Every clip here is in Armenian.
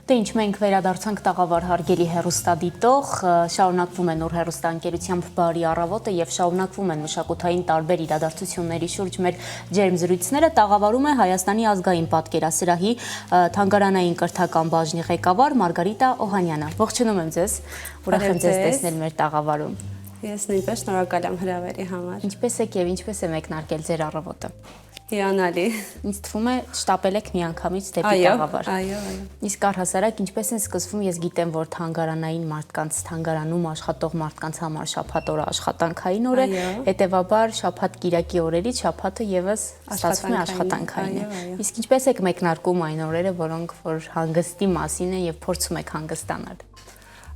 Դե ինչ մենք վերադարձանք տաղավար հարգելի հեռուստադիտող, շարունակվում է նոր հեռուստաընկերությամբ բարի առավոտը եւ շարունակվում են մշակութային տարբեր իրադարձությունների շուրջ մեր ջերմ զրույցները։ Տաղավարում է Հայաստանի ազգային պատկերասրահի թանգարանային կրթական բաժնի ղեկավար Մարգարիտա Օհանյանը։ Ողջունում եմ ձեզ, ուրախ եմ ձեզ տեսնել մեր տաղավարում։ Ես նույնպես շնորհակալ եմ հրավերի համար։ Ինչպես եք եւ ինչպես է մեկնարկել ձեր առավոտը։ Հիանալի։ Ինձ թվում է շտապել եք միանգամից դեպի տաղավար։ Այո։ Իսկ առհասարակ ինչպես են սկսվում, ես գիտեմ, որ թանգարանային մարդկանց, թանգարանում աշխատող մարդկանց համար շաբաթ օրը աշխատանքային օր է, հետևաբար շաբաթ կիրակի օրերից շաբաթը եւս ստացվում է աշխատանքային է։ Իսկ ինչպես եք մեկնարկում այն օրերը, որոնք որ հանգստի մասին են եւ փորձում եք հանգստանալ։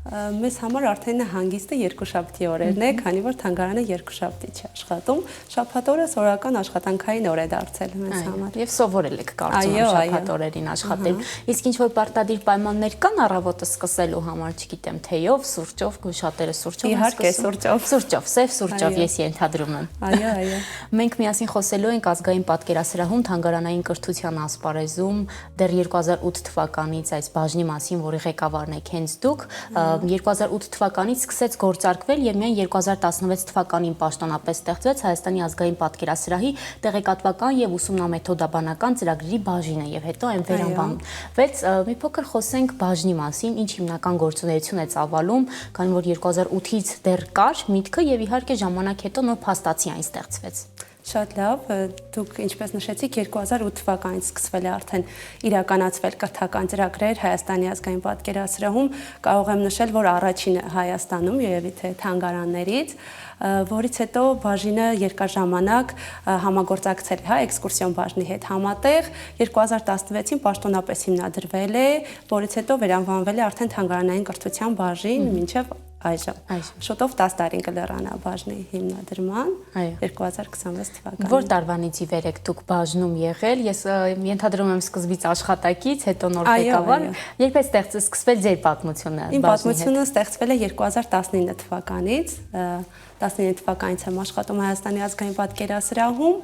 Մեզ համար արդեն հանգիստը երկուշաբթի օրերն է, քանի որ թանգարանը երկուշաբթի չի աշխատում, շաբաթ օրը սովորական աշխատանքային օր է դարձել մեզ համար։ Եվ սովորել եք կարծում եմ շաբաթ օրերին աշխատել։ Իսկ ինչ որ պարտադիր պայմաններ կան առավոտը սկսելու համար, չգիտեմ, թեյով, սուրճով, շատերը սուրճով են Իհարկե, սկսում։ Սուրճով, սև սուրճով ես ենթադրում եմ։ Այո։ Մենք միասին խոսելու ենք ազգային պատկերասրահում թանգարանային կրթության ասպարեզում դեռ 2008 թվականից այս բաժնի մասին, որի ղեկավարն եք հենց դուք, 2008 թվականից սկսեց գործարկվել եւ միայն 2016 թվականին պաշտոնապես ստեղծվեց Հայաստանի ազգային պատկերասրահի տեղեկատվական եւ ուսումնամեթոդաբանական ծրագրերի բաժինը եւ հետո այն վերանվանվեց։ Մի փոքր խոսենք բաժնի մասին, ինչ հիմնական գործունեություն է ծավալում, քանի որ 2008-ից դեռ կար միտքը եւ իհարկե ժամանակ հետո նոր փաստացի այն ստեղծվեց։ Շատ լավ, դուք ինչպես նշեցիք 2008 թվականից սկսվել է արդեն իրականացվել կրթական ծրագրեր Հայաստանի ազգային պատկերասրահում, կարող եմ նշել, որ առաջինը Հայաստանում երևի թե թանգարաններից, որից հետո բաժինը երկար ժամանակ համագործակցել է էքսկուրսիոն բաժնի հետ համատեղ, 2016-ին պաշտոնապես հիմնադրվել է, որից հետո վերանվանվել է արդեն թանգարանային կրթության բաժին մինչև այժմ։ Շուտով 10 տարին կլեռանա բաժնի հիմնադրման 2026 թվականին։ Որ տարվանից ի վեր եք դուք բաժնում եղել, ես ենթադրում եմ սկզբից աշխատակից, հետո նոր ղեկավար, երբ է սկսվել ձեր պատմությունը։ Իմ պատմությունը ստեղծվել է 2019 թվականից, 19 թվականից եմ աշխատում Հայաստանի ազգային պատկերասրահում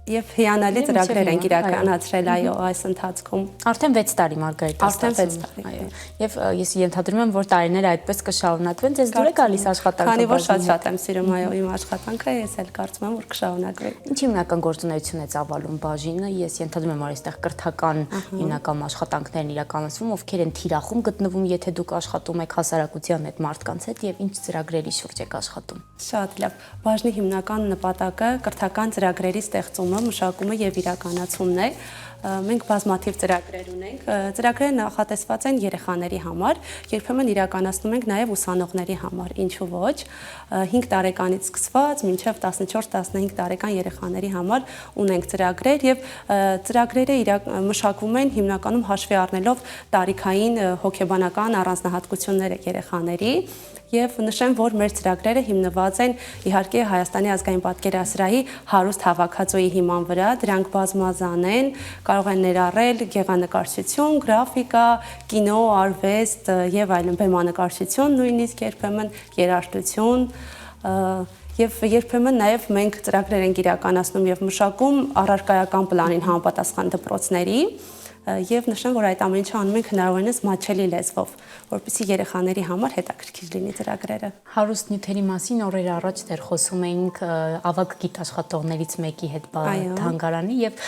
Եվ հիանալի ծրագրեր ենք իրականացրել այս ընթացքում։ Արդեն 6 տարի Մարգարիտա։ Արդեն 6 տարի։ Եվ ես ենթադրում եմ, որ տարիները այդպես կշարունակվեն, ձեզ դուր է գալիս աշխատանքը։ Քանի որ շատ եմ սիրում իմ աշխատանքը, ես էլ կարծում եմ, որ կշարունակվի։ Ինչ հիմնական գործունեություն է ծավալում բաժինը։ Ես ենթադրում եմ, որ այստեղ կրթական հիմնական աշխատանքներն իրականացվում, ովքեր են թիրախում գտնվում, եթե դուք աշխատում եք հասարակության հետ, մարդկանց հետ եւ ինչ ծրագրերի շուրջ եք աշխատում։ Շատ լավ։ Բաժնի հիմնական նպատակը կրթական ծրագրերի ստեղծումը, մշակումը եւ իրականացումն է։ Մենք բազմաթիվ ծրագրեր ունենք։ Ծրագրերը նախատեսված են երեխաների համար, երբեմն իրականացնում ենք նաև ուսանողների համար, ինչու ոչ, 5 տարեկանից սկսված մինչև 14-15 տարեկան երեխաների համար ունենք ծրագրեր եւ ծրագրերը մշակվում են հիմնականում հաշվի առնելով տարիքային հոգեբանական առանձնահատկությունները երեխաների Եվ նշեմ, որ մեր ծրագրերը հիմնված են իհարկե Հայաստանի ազգային պատկերասրահի հարուստ հավաքածուի հիման վրա, դրանք բազմազան են, կարող են ներառել գեղանկարչություն, գրաֆիկա, կինո, արվեստ եւ այլն, բեմանկարչություն, նույնիսկ երբեմն երաժշտություն Եվ երբեմն նաև մենք ծրագրեր ենք իրականացնում եւ մշակում առարկայական պլանին համապատասխան դպրոցների Եվ նշեմ, որ այդ ամեն ինչը անում ենք հնարավորինս մատչելի լեզվով, որպեսզի երեխաների համար հետաքրքիր լինի ծրագրերը։ Հարուստ նյութերի մասին օրեր առաջ դեռ խոսում էինք ավագ գիտաշխատողներից մեկի հետ թանգարանի եւ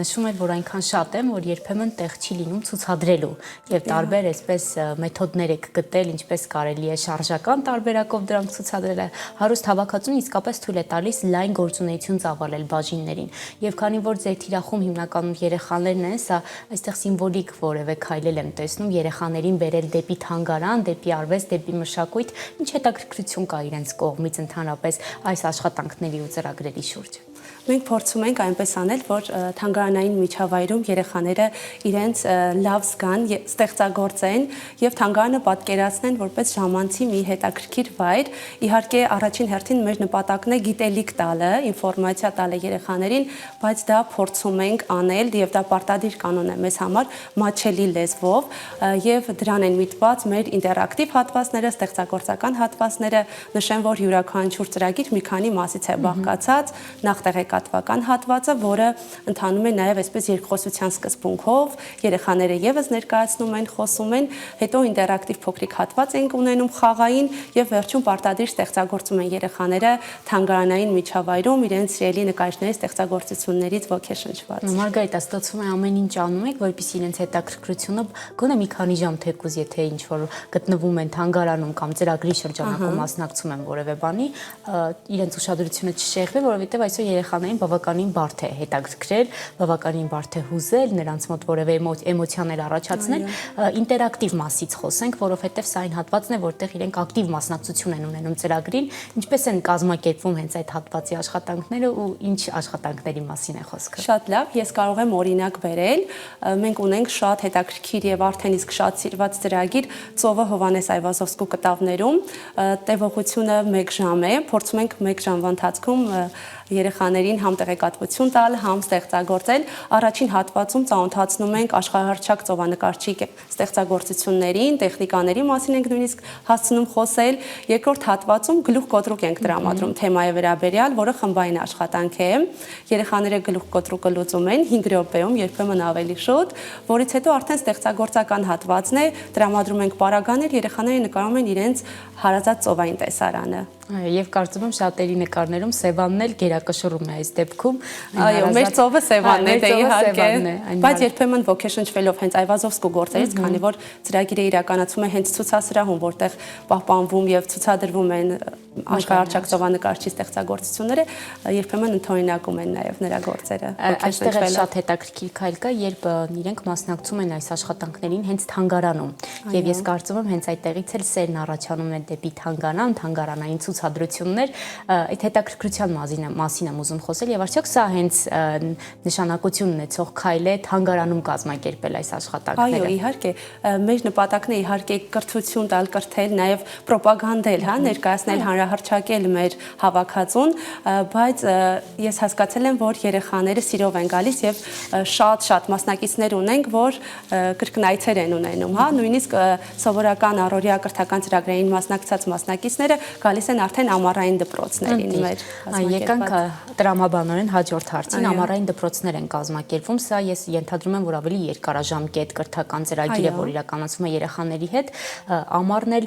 նշում էր, որ այնքան շատ եմ, որ երբեմն տեղ չի լինում ցուցադրելու եւ տարբեր այսպես մեթոդներ եք գտել, ինչպես կարելի է շարժական տարբերակով դրանք ցուցադրել։ Հարուստ հավաքածուն իսկապես թույլ է տալիս լայն գործունեություն ծավալել բաժիններին եւ քանի որ ձեր թիրախում հիմնականում երեխաներն են, սա այստեղ սիմվոլիկ որևէ քայլել եմ տեսնում երեխաներին բերել դեպի թանգարան, դեպի արվեստ, դեպի մշակույթ, ինչ հետաքրքրություն կա իրենց կողմից ընդհանրապես այս աշխատանքների ու ծրագրերի շուրջ։ Մենք փորձում ենք այնպես անել, որ թանգարանային միջավայրում երեխաները իրենց լավ զգան, ստեղծագործեն եւ թանգարանը պատկերացնեն որպես ժամանցի մի հետաքրքիր վայր։ Իհարկե, առաջին հերթին մեր նպատակն է գիտելիք տալը, ինֆորմացիա տալը երեխաներին, բայց դա փորձում ենք անել եւ դա պարտադիր կանոն է մեզ համար մատչելի լեզվով եւ դրան են միտված մեր ինտերակտիվ հատվածները, ստեղծագործական հատվածները, նշեմ, որ յուրաքանչյուր ծրագիր մի քանի մասից է բաղկացած, նախ տեղեկատվական հատվածը, որը ընթանում է նաև այսպես երկխոսության սկզբունքով, երեխաները եւս ներկայացնում են, խոսում են, հետո ինտերակտիվ փոքրիկ հատված ենք ունենում խաղային եւ վերջում պարտադիր ստեղծագործում են երեխաները թանգարանային միջավայրում իրենց սիրելի նկարիչների ստեղծագործություններից ոգեշնչված։ Մարգարիտ, ստացվում է ամեն ինչ անում եք, որպեսզի իրենց հետաքրքրությունը գոնե մի քանի ժամ թեկուզ, եթե ինչ որ գտնվում են թանգարանում կամ ծրագրի շրջանակում մասնակցում են որևէ բանի, իրենց ուշադրությունը չշեղվի, որովհետև այսօր երեխաներին բավականին բարդ է հետաքրքրել, բավականին բարդ է հուզել, նրանց մոտ որևէ էմոցիաներ առաջացնել, ինտերակտիվ մասից խոսենք, որովհետև սա այն հատվածն է, որտեղ իրենք ակտիվ մասնակցություն են ունենում ծրագրին, ինչպես են կազմակերպվում հենց այդ հատվածի աշխատանքները ու ինչ աշխատանքների մասին է խոսքը։ Շատ լավ, ես կարող եմ օրինակ բերել։ Մենք ունենք շատ հետաքրքիր եւ արդեն իսկ շատ սիրված ծրագիր Ծովը Հովհաննես Այվազովսկու կտավներում։ Տևողությունը 1 ժամ է։ Փորձում ենք 1 ժամվա ընթացքում երեխաներին համ տեղեկատվություն տալ, համ ստեղծագործել։ Առաջին հատվածում ծանոթացնում ենք աշխարհահռչակ ծովանկարչի ստեղծագործություններին, տեխնիկաների մասին ենք նույնիսկ հասցնում խոսել։ Երկրորդ հատվածում գլուխկոտրուկ ենք տրամադրում թեմայի վերաբերյալ, որը խմբային աշխատանք է։ Երեխաները գլուխկոտրուկը լուծում են 5 րոպեում, երբեմն ավելի շուտ, որից հետո արդեն ստեղծագործական հատվածն է, տրամադրում ենք պարագաներ, երեխաները նկարում են իրենց հարազատ ծովային տեսարանը։ Եվ կարծում եմ շատերի նկարներում Սևանն էլ գերակշռում է այս դեպքում։ Այո, մեր ծովը Սևանն է, դե իհարկե, բայց երբեմն ոգեշնչվելով հենց Այվազովսկու գործերից, քանի որ ծրագիրը իրականացվում է հենց ցուցասրահում, որտեղ պահպանվում եւ ցուցադրվում են աշխարհահռչակ ծովանկարչի ստեղծագործությունները, երբեմն ընդօրինակում են նաեւ նրա գործերը։ Այստեղ էլ շատ հետաքրքիր քայլ կա, երբ իրենք մասնակցում են այս աշխատանքներին հենց թանգարանում։ Եվ ես կարծում եմ հենց այդտեղից էլ սերն առաջանում է դեպի թանգարան, թանգարանային ցուցադրություններ, այդ հետաքրքրության մասին եմ ուզում խոսել եւ արդյոք սա հենց նշանակություն ունեցող քայլ է թանգարանում կազմակերպել այս աշխատանքները։ Այո, իհարկե, մեր նպատակն է իհարկե կրթություն տալ, կրթել, նաեւ ռոպագանդել, հա, ներկայացնել, հանրահռչակել մեր հավաքածուն, բայց ես հասկացել եմ, որ երեխաները սիրով են գալիս եւ շատ մասնակիցներ ունենք, որ կրկնայցեր են ունենում, հա, նույնիսկ սովորական առօրյա կրթական ծրագրերին մասնակցած մասնակիցները գալիս են արդեն ամառային դպրոցներին մեր կազմակերպած։ Եկանք տրամաբանորեն հաջորդ հարցին, ամառային դպրոցներ են կազմակերպվում, սա ես ենթադրում եմ, որ ավելի երկարաժամկետ կրթական ծրագիր է, որ իրականացվում է երեխաների հետ, ամառն էլ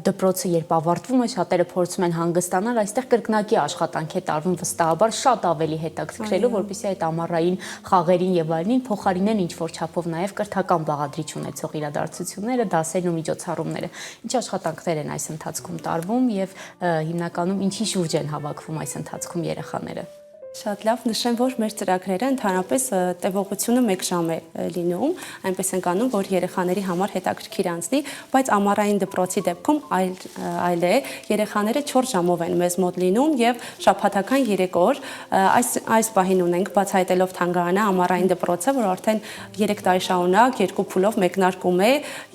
դպրոցը երբ ավարտվում է, շատերը փորձում են հանգստանալ, այստեղ կրկնակի աշխատանք է տարվում վստահաբար շատ ավելի հետաքրքրելու, որպեսզի այդ ամառային խաղերին եւ այլնին փոխարինեն ինչ որ չափով նաեւ կրթական բաղադրիչ ունեցող իրադարձությունները, դասերն ու միջոցառումները։ Ինչ աշխատանքներ են այս ընթացքում տարվում եւ հիմնականում ինչի շուրջ են հավաքվում այս ընթացքում երեխաները։ Շատ լավ, նշեմ, որ մեր ծրագրերը ընդհանրապես տևողությունը 1 ժամ է լինում, այնպես ենք անում, որ երեխաների համար հետաքրքիր անցնի, բայց ամառային դպրոցի դեպքում այլ է, երեխաները 4 ժամով են մեզ մոտ լինում եւ շաբաթական 3 օր այս պահին ունենք բացահայտելով թանգարանը ամառային դպրոցը, որ արդեն 3 տարի շարունակ 2 փուլով մեկնարկում է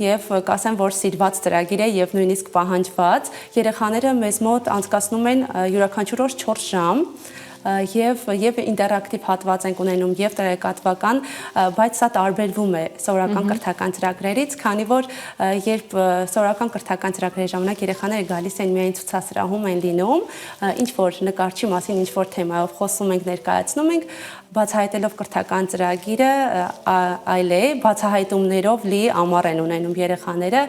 եւ կասեմ, որ սիրված ծրագիր է եւ նույնիսկ պահանջված, երեխաները մեզ մոտ անցկացնում են յուրաքանչյուր օր 4 ժամ եւ ինտերակտիվ հատված ենք ունենում եւ տեղեկատվական, բայց սա տարբերվում է սովորական կրթական ծրագրերից, քանի որ երբ սովորական կրթական ծրագրերի ժամանակ երեխաները գալիս են միայն ցուցասրահում են լինում, ինչ որ նկարչի մասին, ինչ որ թեմայով խոսում ենք, ներկայացնում ենք, բացահայտելով կրթական ծրագիրը այլ է, բացահայտումներով լի ամառ են ունենում երեխաները,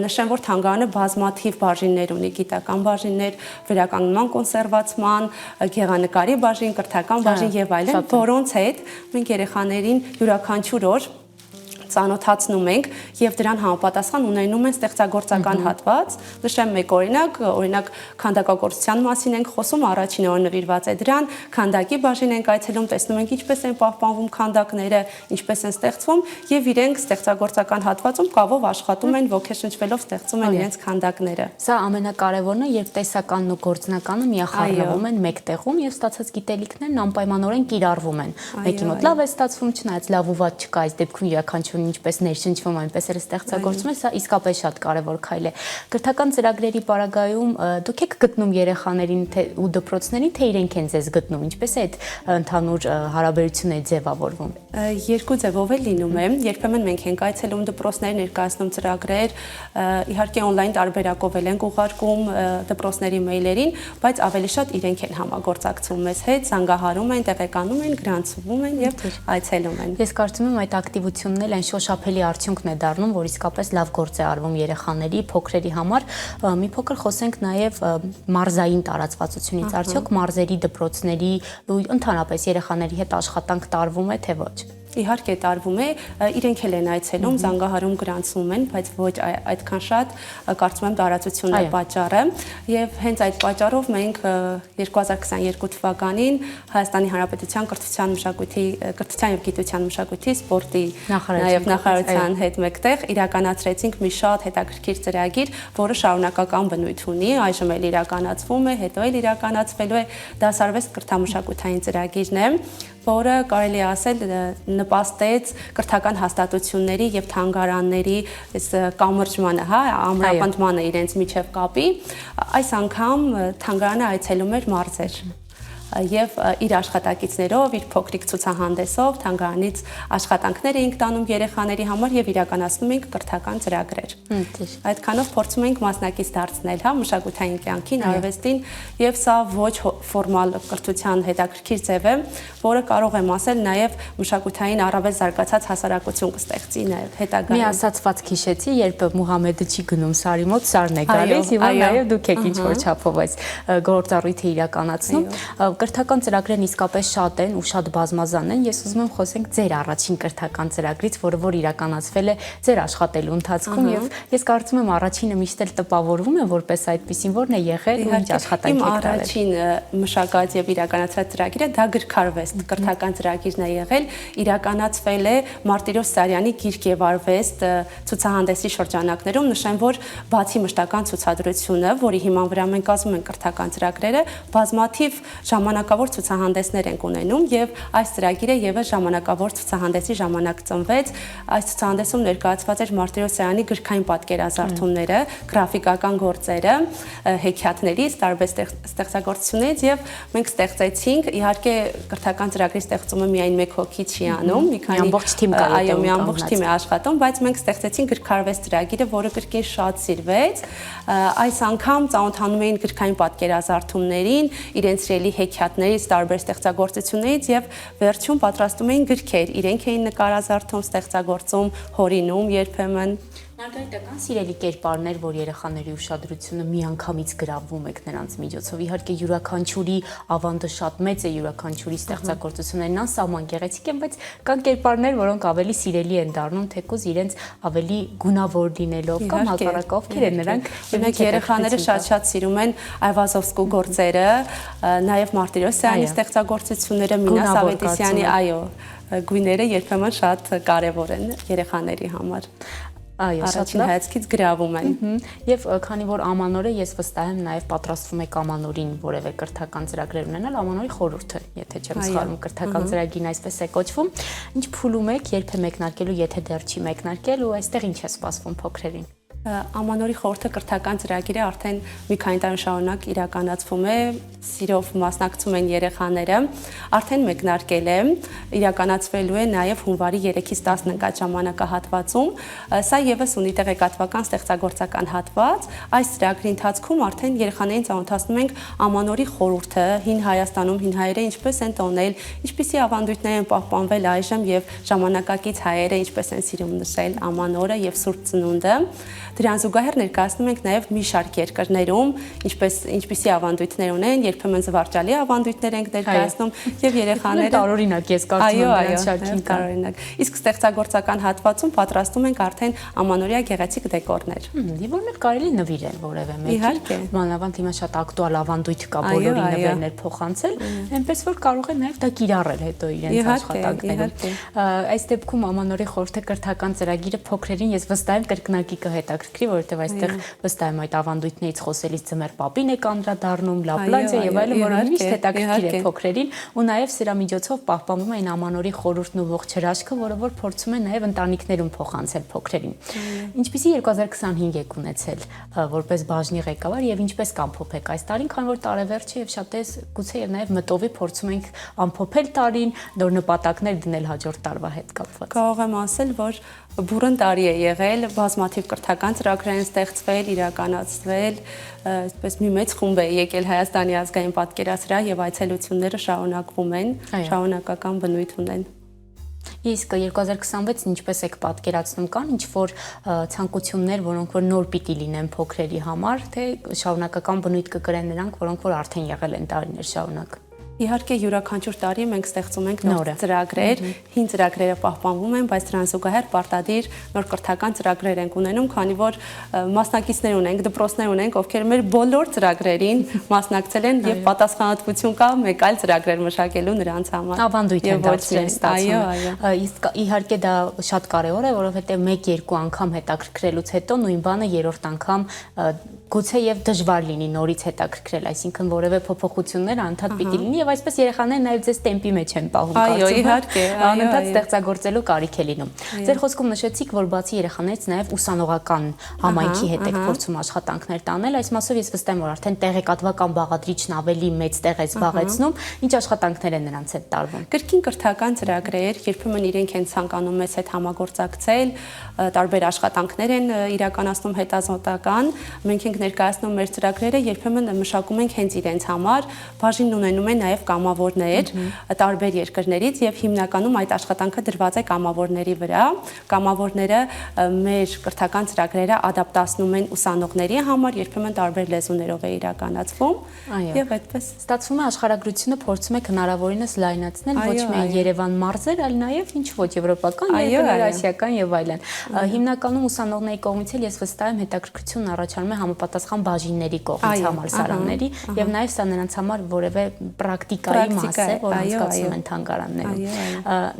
նշեմ, որ թանգարանը բազմաթիվ բաժիններ ունի, գիտական բաժիններ, վերականգնման կոնսերվացման, գեղանկարի բաժին, կրթական բաժին եւ այլն, որոնց հետ մենք երեխաներին յուրաքանչյուր օր ծանոթացնում ենք եւ դրան համապատասխան ունենում են ստեղծագործական հատված։ Նշեմ մեկ օրինակ քանդակագործության մասին ենք խոսում, առաջին օրը նվիրված է դրան, քանդակի բաժին ենք այցելում, տեսնում ենք ինչպես են պահպանվում քանդակները, ինչպես են ստեղծվում եւ իրենք ստեղծագործական հատվածում կավով աշխատում են, ոգեշնչվելով ստեղծում են իրենց քանդակները։ Սա ամենակարևորն է, երբ տեսականն ու գործնականը միախառնվում են մեկ տեղում եւ ստացած գիտելիքներն անպայմանորեն կիրառվում են։ Մեկի մոտ լավ է ստացվում, չնայած լավ ու վատ չկա այս դեպքում յուրաքանչյուր հաջողություն ինչպես ներշնչվում, այնպես էլ ստեղծագործում է, սա իսկապես շատ կարևոր քայլ է։ Կրթական ծրագրերի պարագայում դուք եք գտնում երեխաներին ու դպրոցներին, թե իրենք են ձեզ գտնում, ինչպես է այդ ընդհանուր հարաբերությունները ձևավորվում։ Երկու ձևով է լինում է, երբեմն մենք ենք այցելում դպրոցներ, ներկայացնում ծրագրեր, իհարկե on-line տարբերակով էլ ենք ուղարկում դպրոցների մեյլերին, բայց ավելի շատ իրենք են համագործակցում մեզ հետ, զանգահարում են, տեղեկանում են, գրանցվում են եւ այցելում են։ Ես կարծում եմ այդ ակտիվությունն էլ այն շոշափելի արդյունքն է դառնում, որ իսկապես լավ գործ է արվում երեխաների, փոքրերի համար։ Մի փոքր խոսենք նաեւ մարզային տարածվածությունից, արդյոք մարզերի, դպրոցների ու ընդհանրապես երեխաների հետ աշխատանք տարվում է, թե ոչ։ Իհարկե տարվում է, իրենք էլ են այցելում, զանգահարում գրանցում են, բայց ոչ այդքան շատ, կարծում եմ տարածությունն է պատճառը, եւ հենց այդ պատճառով մենք 2022 թվականին Հայաստանի Հանրապետության կրթության եւ գիտության մշակույթի սպորտի նաեւ նախարարության հետ մեկտեղ իրականացրեցինք մի շատ հետաքրքիր ծրագիր, որը շարունակական բնույթ ունի, այժմ էլ իրականացվում է, հետո էլ իրականացվելու է, դա Սարվեստ կրթամշակութային ծրագիրն է, որը կարելի է ասել նպաստեց կրթական հաստատությունների եւ թանգարանների կամրջմանը, ամրապնդմանը իրենց միջև կապի, այս անգամ թանգարանը այցելում էր մարզեր եւ իր աշխատակիցներով, իր փոքրիկ ցուցահանդեսով թանգարանից աշխատանքներ էինք տանում երեխաների համար եւ իրականացնում էինք կրթական ծրագրեր։ Այդքանով փորձում էինք մասնակից դարձնել, մշակութային կյանքին, արվեստին եւ սա ոչ ֆորմալ կրթության հետաքրքիր ձև է, որը կարող եմ ասել նաեւ մշակութային առավել զարգացած հասարակություն կստեղծի նաեւ հետագայում։ Մի ասացված հիշեցի, երբ Մուհամեդը չի գնում Սարի մոտ, Սարն է գալիս եւ նաեւ դուք եք ինչ որ չափով այս գործառույթը իրականացնում։ Կրթական ծրագրերն իսկապես շատ են ու շատ բազմազան են։ Ես ուզում եմ խոսենք ձեր առաջին կրթական ծրագրից, որ իրականացվել է ձեր աշխատելու ընթացքում եւ ես կարծում եմ առաջինը միշտ էլ տպավորվում է որպես այդպեսին, որն է եղել ու ինչ աշխատանք եք տարել։ Առաջին մշակած եւ իրականացրած ծրագիրը դա գրքարվեստ կրթական ծրագիրն է եղել, իրականացվել է Մարտիրոս Սարյանի Գիրք եւ արվեստ ցուցահանդեսի շրջանակներում, նշեմ, որ բացի մշտական ցուցադրությունը, որի հիման վրա մենք կազմում ենք կրթական ծրագրերը, բազմաթիվ ժամանակավոր ցուցահանդեսներ ենք ունենում եւ այս ծրագիրը եւս ժամանակավոր ցուցահանդեսի ժամանակ ծնվեց։ Այս ցուցահանդեսում ներկայացված էր Մարտիրոսյանի գրքային պատկերազարդումները, գրաֆիկական գործերը, հեքիաթներից, տարբեր ստեղծագործություններից եւ մենք ստեղծեցինք, իհարկե կրթական ծրագրի ստեղծումը միայն մեկ հոգի չի անում, մի քանի ամբողջ թիմ կա, այո, մի ամբողջ թիմ է աշխատում, բայց մենք ստեղծեցինք գրքարվեստ ծրագիրը, որը կրկին շատ սիրվեց։ Այս անգամ ծանոթանում էին գրքային պատկերազարդումներին, իրենց սիրելի հեքիաթներից, տարբեր ստեղծագործություններից եւ վերջում պատրաստում էին գրքեր, իրենք էին նկարազարդում, ստեղծագործում, հորինում երբեմն։ Մարգարիտական սիրելի կերպարներ, որ երեխաների ուշադրությունը միանգամից գրավում եք նրանց միջոցով։ Իհարկե յուրաքանչյուրի ավանդը շատ մեծ է, յուրաքանչյուրի ստեղծագործություններն անսահման գեղեցիկ են, բայց կան կերպարներ, որոնք ավելի սիրելի են դառնում, թեկուզ իրենց ավելի գունավոր լինելով կամ հակառակը ովքեր են նրանք։ Օրինակ երեխաները շատ սիրում են Այվազովսկու գործերը, նաեւ Մարտիրոսյանի ստեղծագործությունները, Մինաս Ավետիսյանի, այո, գույները երբեմն շատ կարեւոր են երեխաների համար։ Այո, առաջին հայացքից գրավում են։ Եվ քանի որ ամանոր է, ես վստահ եմ նաև պատրաստվում եք ամանորին որևէ կրթական ծրագրեր ունենալ, ամանորի խորհուրդը, եթե չեմ սխալվում, կրթական ծրագիրն այսպես է կոչվում։ Ինչ փուլում եք, երբ է մեկնարկելու, եթե դեռ չի մեկնարկել ու այստեղ ինչ է սպասվում փոքրերին։ Ամանորի խորհուրդը կրթական ծրագիրը արդեն մի քանի տարի շարունակ իրականացվում է, սիրով մասնակցում են երեխաները, արդեն մեկնարկել է, իրականացվելու է նաև հունվարի 3-ից 10 ընկած ժամանակահատվածում, սա եւս ունի տեղեկատվական ստեղծագործական հատված, այս ծրագրի ընթացքում արդեն երեխաներին ծանոթացնում ենք Ամանորի խորհուրդը, հին Հայաստանում հին հայերը ինչպես են տոնել, ինչպիսի ավանդույթներ են պահպանվել այժմ եւ ժամանակակից հայերը ինչպես են սիրում նշել Ամանորը եւ Սուրբ Ծնունդը։ Դրան զուգահեռ ներկայացնում ենք նաև մի շարք երկրներում, ինչպիսի ավանդույթներ ունեն, երբեմն զվարճալի ավանդույթներ ենք ներկայացնում եւ երեխաները տարօրինակ ես կարծում եմ դրանց շարքին տարօրինակ։ Իսկ ստեղծագործական հատվածում պատրաստում ենք արդեն ամանորյա գեղեցիկ դեկորներ։ Որներ կարելի նվիրել որևէ մեկին։ Մանավանդ հիմա շատ ակտուալ ավանդույթ կա բոլորի նվերներ փոխանցել, այնպես որ կարող է նաև դա կիրառել հետո իրենց աշխատանքներում։ Այս դեպքում Ամանորի խորհրդի կրթական ծրագիրը փոքրերին ես վստահ եմ կրկնակի կհետաքրքրի հետաքրքիր, որովհետև այստեղ վստահ եմ այդ ավանդույթներից խոսելիս Ձմեռ պապին է կանդրադառնում, Լապլանդիա եւ այլն, որը միշտ հետաքրքիր է փոքրերին, ու նաեւ սրա միջոցով պահպանվում է այն ամանորի խորհուրդն ու ողջ հրաշքը, որը որ փորձում է նաեւ ընտանիքներում փոխանցել փոքրերին։ Ինչպիսի 2025 եք ունեցել որպես բաժնի ղեկավար եւ ինչպես կամփոփեք այս տարին, քանի որ տարեվերջ է եւ շատես գուցե եւ նաեւ մտովի փորձում ենք ամփոփել տարին, նոր նպատակներ դնել հաջորդ տարվա հետ կապված։ Կարող եմ ասել, որ բուրըն տարի է եղել, բազմաթիվ կրթական ծրագրեր են ստեղծվել, իրականացվել, այսպես մի մեծ խումբ է եկել Հայաստանի ազգային պատկերասրահ եւ այցելությունները շարունակվում են, շարունակական բնույթ ունեն։ Իսկ 2026-ն ինչպես եք պատկերացնում, կան ինչ-որ ցանկություններ, որոնք որ նոր պիտի լինեն փոքրերի համար, թե շարունակական բնույթ կկրեն նրանք, որոնք որ արդեն եղել են տարիներ շարունակ։ Իհարկե յուրաքանչյուր տարի մենք ստեղծում ենք նոր ծրագրեր, հին ծրագրերը պահպանվում են, բայց դրանց զուգահեռ պարտադիր նոր կրթական ծրագրեր ենք ունենում, քանի որ մասնակիցներ ունենք, դպրոցներ ունենք, ովքեր մեր բոլոր ծրագրերին մասնակցել են եւ պատասխանատվություն կա մեկ այլ ծրագրեր մշակելու նրանց համար։ Ավանդույթ են դարձրել ստացվում։ Իսկ իհարկե դա շատ կարեւոր է, որովհետեւ 1-2 անգամ հետաքրքրելուց հետո նույն բանը երրորդ անգամ գուցե եւ դժվար լինի նորից հետաքրքրել, այսինքն որևէ փոփոխություններ անդադ պիտի լինի եւ այսպես երեխաները նաեւ ձեզ տեմպի մեջ են պահում, այո, իհարկե, անդադ ստեղծագործելու կարիք է լինում։ Ձեր խոսքում նշեցիք, որ բացի երեխաներից նաեւ ուսանողական համայնքի հետ եք փորձում աշխատանքներ տանել, այս մասով ես վստահ եմ, որ արդեն տեղեկատվական բաղադրիչն ավելի մեծ տեղ է զբաղեցնում, ինչ աշխատանքներ են նրանց հետ տարվում։ Կրկին կրթական ծրագրեր, երբեմն իրենք են ցանկանում մեզ հետ համագործակցել, տարբեր աշխատանքներ են իրականացնում հետազոտական, մենք ենք ներկայացնում մեր ծրագրերը, երբեմն մշակում ենք հենց իրենց համար, բաժին ունենում են նաև կամավորներ տարբեր երկրներից եւ հիմնականում այդ աշխատանքը դրված է կամավորների վրա։ Կամավորները մեր կրթական ծրագրերը ադապտացնում են ուսանողների համար, երբեմն տարբեր լեզուներով է իրականացվում եւ այդպես ստացվում է աշխարհագրությունը փորձում եք հնարավորինս լայնացնել ոչ միայն Երևան մարզեր, այլ նաեւ ինչ ոչ եվրոպական, եվրասիական եւ այլն։ Հիմնականում ուսանողների կողմից էլ ես վստահ եմ հետաքրքրություն առաջանում է համապատասխան բաժինների կողմից համալսարանների եւ նաեւ սա նրանց համար որևէ պրակտիկայի մաս է, որ անցկացնում են թանգարաններում։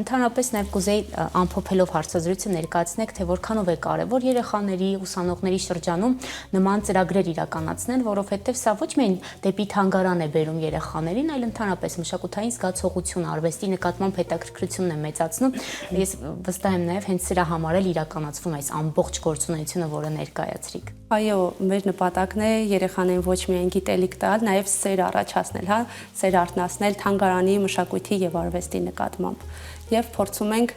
Ընդհանրապես նաեւ կուզեի ամփոփելով հարցազրույցը ներկայացնեք, թե որքանով է կարեւոր երեխաների, ուսանողների շրջանում նման ծրագրեր իրականացնել, որովհետեւ սա ոչ միայն դեպի թանգարան է բերում երեխաներին, այլ ընդհանրապես մշակութային զգացողություն, արվեստի նկատմամբ հետաքրքրությունն է մեծացնում։ Ես վստահ եմ նաեւ հենց սրա համար էլ իրականացվում այս ամբողջ գործունեությունը, որը ներկայացրիք։ Այո, մեր նպատակն է երեխաներին ոչ միայն գիտելիք տալ, նաև սեր առաջացնել, սեր արթնացնել թանգարանի մշակույթի եւ արվեստի նկատմամբ։ Եվ փորձում ենք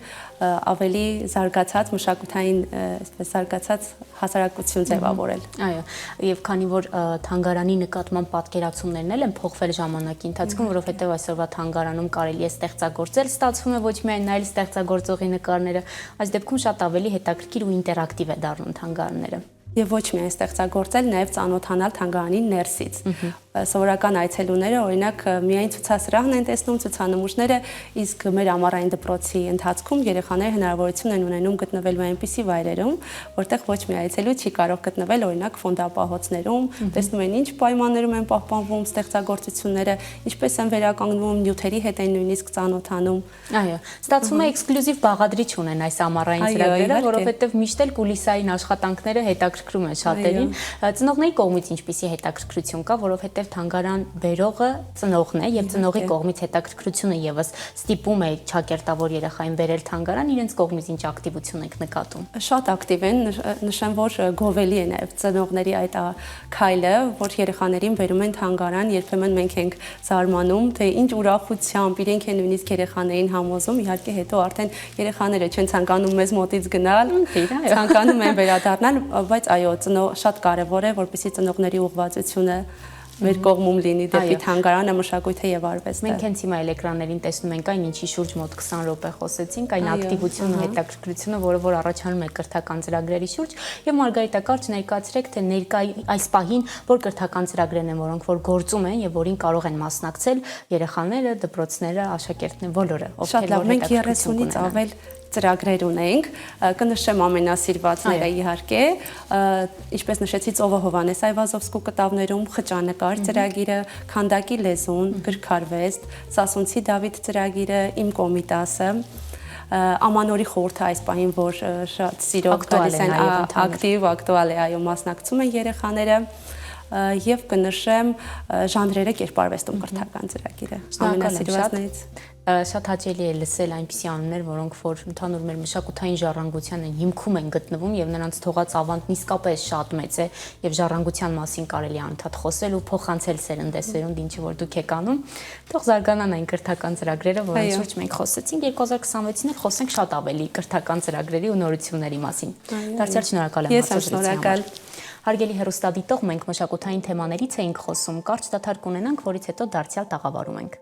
ավելի զարգացած մշակութային, այսպես զարգացած հասարակություն ձևավորել։ Այո, եւ քանի որ թանգարանի նկատմամբ պատկերացումներն էլ են փոխվել ժամանակի ընթացքում, որովհետեւ այսօրվա թանգարանում կարելի է ստեղծագործել, ստացվում է ոչ միայն այլ ստեղծագործողի նկարները, այս դեպքում շատ ավելի հետաքրքիր ու ինտերակտիվ է դառնում թանգարանները։ Եվ ոչ միայն ստեղծագործել, նաև ծանոթանալ թանգարանի ներսից։ Սովորական այցելուները օրինակ միայն ցուցասրահն են տեսնում, ցուցանմուշները, իսկ մեր ամառային դպրոցի ընթացքում երեխաները հնարավորություն են ունենում գտնվելու այնպիսի վայրերում, որտեղ ոչ մի այցելու չի կարող գտնվել, օրինակ ֆոնդապահոցներում, տեսնում են ինչ պայմաններում են պահպանվում ստեղծագործությունները, ինչպես են վերականգնվում, նյութերի հետ են նույնիսկ ծանոթանում։ Այո, ստացվում է էքսկլյուզիվ բաղադրիչ ունեն այս ամառային ծրագրերը, որովհետև միշտ էլ կուլիսային աշխատանքները հետաքրքրում են շատերին։ Ծնողների կողմից ինչպիսի հետաքրքրություն կա, որովհետև թանգարան բերողը ծնողն է եւ ծնողի կողմից հետաքրքրությունը եւս ստիպում է ճակերտավոր երեխային բերել թանգարան, իրենց կողմից ինչ ակտիվություն եք նկատում։ Շատ ակտիվ են, նշեմ, որ գովելի է նաեւ ծնողների այդ քայլը, որ երեխաներին բերում են թանգարան, երբեմն մենք ենք զարմանում, թե ինչ ուրախությամբ իրենք են նույնիսկ երեխաներին համոզում, իհարկե հետո արդեն երեխաները չեն ցանկանում մեզ մոտից գնալ, ցանկանում են վերադառնալ, բայց այո, շատ կարեւոր է, որպեսզի ծնողների ուղղվածությունը մեր կողմում լինի դեպի թանգարանը, մշակույթը եւ արվեստը։ Մենք հենց հիմա էլ էկրաններին տեսնում ենք այն, ինչի շուրջ մոտ 20 րոպե խոսեցինք, այն ակտիվությունը, հետաքրքրությունը, որը առաջանում է կրթական ծրագրերի շուրջ, եւ Մարգարիտա կարճ ներկայացրեք, թե ներկայ այս պահին որ կրթական ծրագրերն են, որոնք որ գործում են եւ որին կարող են մասնակցել երեխաները, դպրոցները, աշակերտները, բոլորը, ովքեր որ մենք 30-ից ավել ծրագրեր ունենք, կնշեմ ամենասիրվածները իհարկե, ինչպես նշեցի Ծովը Հովհաննես Այվազովսկու կտավներում խճանկար ծրագիրը, Քանդակի լեզուն, գրքարվեստ, Սասունցի Դավիթ ծրագիրը, Իմ Կոմիտասը, Ամանորի խորհուրդը այս պահին, որ շատ սիրով գալիս են ակտիվ, ակտուալ է, այո, մասնակցում են երեխաները եւ կնշեմ ժանրերը կերպարվեստում կրթական ծրագիրը ամենասիրվածներից շատ հաճելի է լսել այնպիսի անուններ, որոնք որ ընդհանուր մեր մշակութային ժառանգության հիմքում են գտնվում եւ նրանց թողած ավանդն իսկապես շատ մեծ է եւ ժառանգության մասին կարելի է անդադ խոսել ու փոխանցել սերնդեսերունդ, ինչը որ դուք եք անում, թող զարգանան այն կրթական ծրագրերը, որոնց շուրջ մենք խոսեցինք 2026-ին էլ խոսենք շատ ավելի կրթական ծրագրերի ու նորությունների մասին։ Դարձյալ շնորհակալ եմ հարցազրույցի համար։ Հարգելի հեռուստադիտող, մենք մշակութային թեմաներից էինք խոսում, կարճ դադար կունենանք, որից հետո դարձյալ տաղավարում ենք։